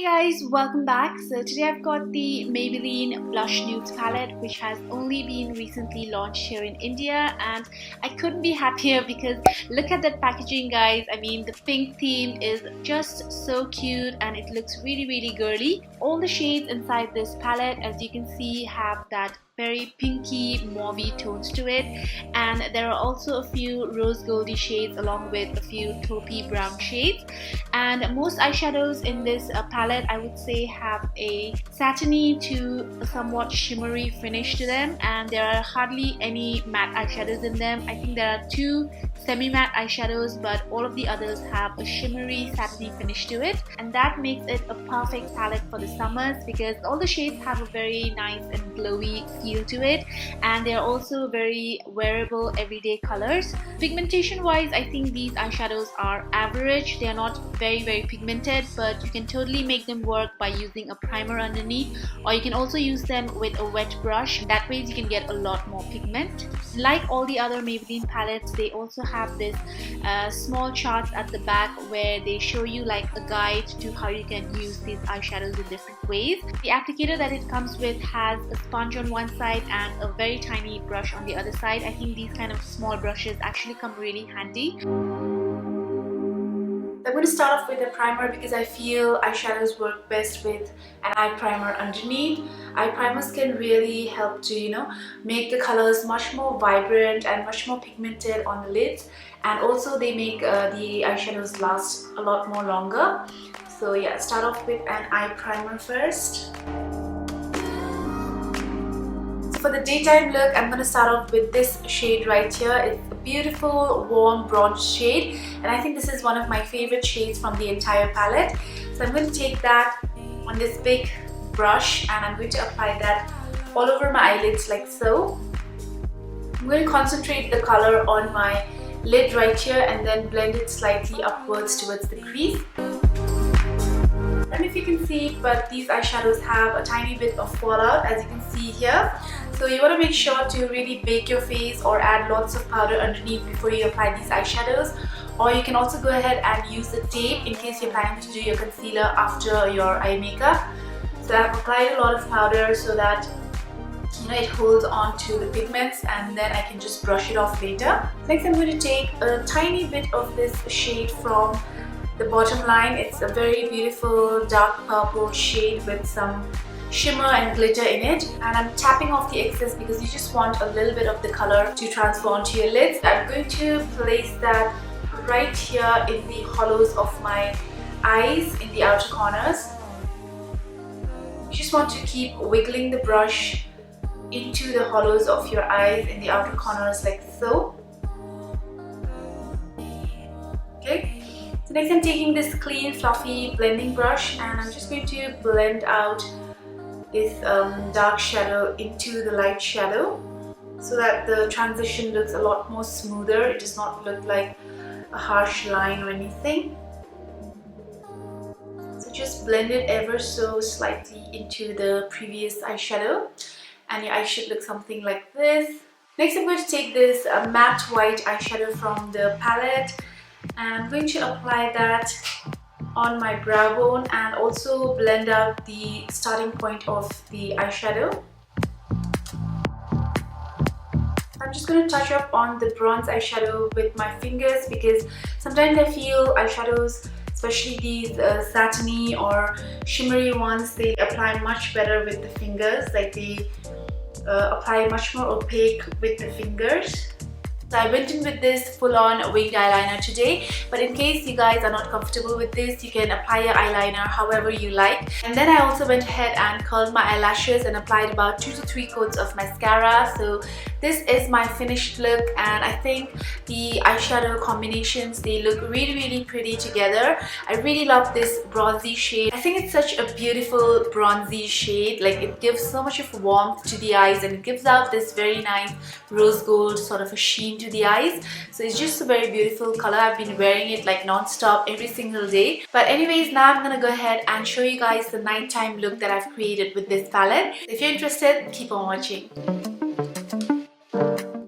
Hey guys, welcome back. So today I've got the Maybelline Blush Nudes Palette, which has only been recently launched here in India, and I couldn't be happier because look at that packaging, guys. I mean, the pink theme is just so cute and it looks really girly. All the shades inside this palette, as you can see, have that very pinky mauvey tones to it, and there are also a few rose goldy shades along with a few taupey brown shades. And most eyeshadows in this palette, I would say, have a satiny to a somewhat shimmery finish to them, and there are hardly any matte eyeshadows in them. I think there are two semi-matte eyeshadows, but all of the others have a shimmery satiny finish to it, and that makes it a perfect palette for the summers because all the shades have a very nice and glowy feel to it, and they're also very wearable everyday colors. Pigmentation wise, I think these eyeshadows are average. They are not very pigmented, but you can totally make them work by using a primer underneath, or you can also use them with a wet brush. That way you can get a lot more pigment. Like all the other Maybelline palettes, they also have this small charts at the back where they show you like a guide to how you can use these eyeshadows in different ways. The applicator that it comes with has a sponge on one side and a very tiny brush on the other side. I think these kind of small brushes actually come really handy. I'm going to start off with a primer because I feel eyeshadows work best with an eye primer underneath. Eye primers can really help to, make the colors much more vibrant and much more pigmented on the lids, and also they make the eyeshadows last a lot more longer. So yeah, start off with an eye primer first. For the daytime look, I'm going to start off with this shade right here. It's a beautiful warm bronze shade, and I think this is one of my favorite shades from the entire palette. So I'm going to take that on this big brush and I'm going to apply that all over my eyelids like so. I'm going to concentrate the color on my lid right here and then blend it slightly upwards towards the crease. I don't know if you can see, but these eyeshadows have a tiny bit of fallout, as you can see here. So you want to make sure to really bake your face or add lots of powder underneath before you apply these eyeshadows. Or you can also go ahead and use the tape in case you're planning to do your concealer after your eye makeup. So I've applied a lot of powder so that it holds on to the pigments, and then I can just brush it off later. Next, I'm going to take a tiny bit of this shade from the bottom line. It's a very beautiful dark purple shade with some shimmer and glitter in it, and I'm tapping off the excess because you just want a little bit of the color to transfer onto your lids. I'm going to place that right here in the hollows of my eyes, in the outer corners. You just want to keep wiggling the brush into the hollows of your eyes in the outer corners like so. Okay, so next I'm taking this clean fluffy blending brush and I'm just going to blend out this dark shadow into the light shadow so that the transition looks a lot more smoother. It does not look like a harsh line or anything. So just blend it ever so slightly into the previous eyeshadow and your eye should look something like this. Next, I'm going to take this matte white eyeshadow from the palette and I'm going to apply that on my brow bone and also blend out the starting point of the eyeshadow. I'm just going to touch up on the bronze eyeshadow with my fingers because sometimes I feel eyeshadows, especially these satiny or shimmery ones, they apply much better with the fingers. Like they apply much more opaque with the fingers. So I went in with this full-on winged eyeliner today, but in case you guys are not comfortable with this, you can apply your eyeliner however you like. And then I also went ahead and curled my eyelashes and applied about 2 to 3 coats of mascara. So this is my finished look, and I think the eyeshadow combinations, they look really pretty together. I really love this bronzy shade. I think it's such a beautiful bronzy shade. Like it gives so much of warmth to the eyes and it gives out this very nice rose gold sort of a sheen to the eyes. So it's just a very beautiful color. I've been wearing it like non-stop every single day. But anyways, now I'm gonna go ahead and show you guys the nighttime look that I've created with this palette. If you're interested, keep on watching.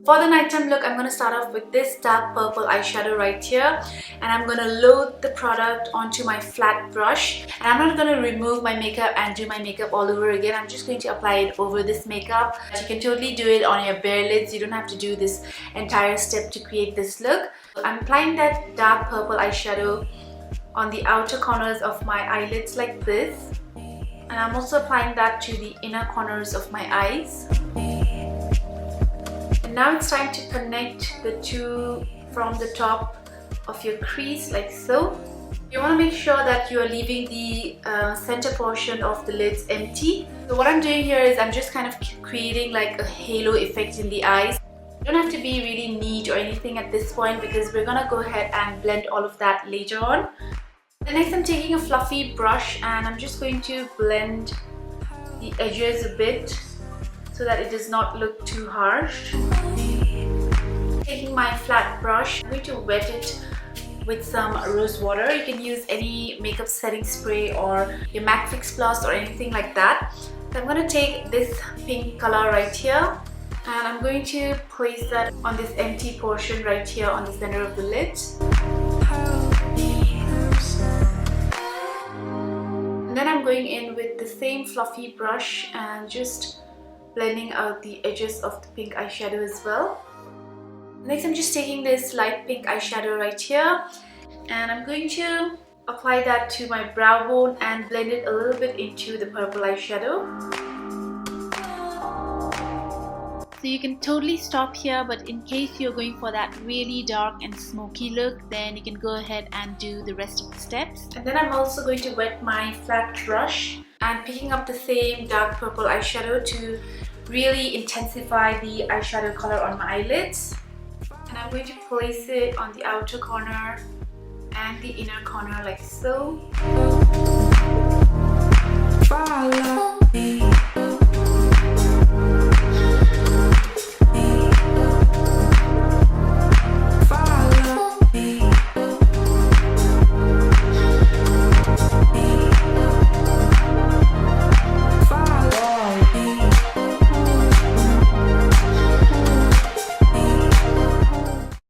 For the nighttime look, I'm going to start off with this dark purple eyeshadow right here, and I'm going to load the product onto my flat brush, and I'm not going to remove my makeup and do my makeup all over again. I'm just going to apply it over this makeup. You can totally do it on your bare lids. You don't have to do this entire step to create this look. I'm applying that dark purple eyeshadow on the outer corners of my eyelids like this, and I'm also applying that to the inner corners of my eyes. Now it's time to connect the two from the top of your crease like so. You want to make sure that you are leaving the center portion of the lids empty. So what I'm doing here is I'm just kind of creating like a halo effect in the eyes. You don't have to be really neat or anything at this point because we're gonna go ahead and blend all of that later on. And next I'm taking a fluffy brush and I'm just going to blend the edges a bit so that it does not look too harsh. Taking my flat brush, I'm going to wet it with some rose water. You can use any makeup setting spray or your MAC Fix Plus or anything like that. So I'm going to take this pink color right here and I'm going to place that on this empty portion right here on the center of the lid. And then I'm going in with the same fluffy brush and just blending out the edges of the pink eyeshadow as well. Next I'm just taking this light pink eyeshadow right here and I'm going to apply that to my brow bone and blend it a little bit into the purple eyeshadow. So you can totally stop here, but in case you're going for that really dark and smoky look, then you can go ahead and do the rest of the steps. And then I'm also going to wet my flat brush and picking up the same dark purple eyeshadow to really intensify the eyeshadow color on my eyelids. And I'm going to place it on the outer corner and the inner corner like so.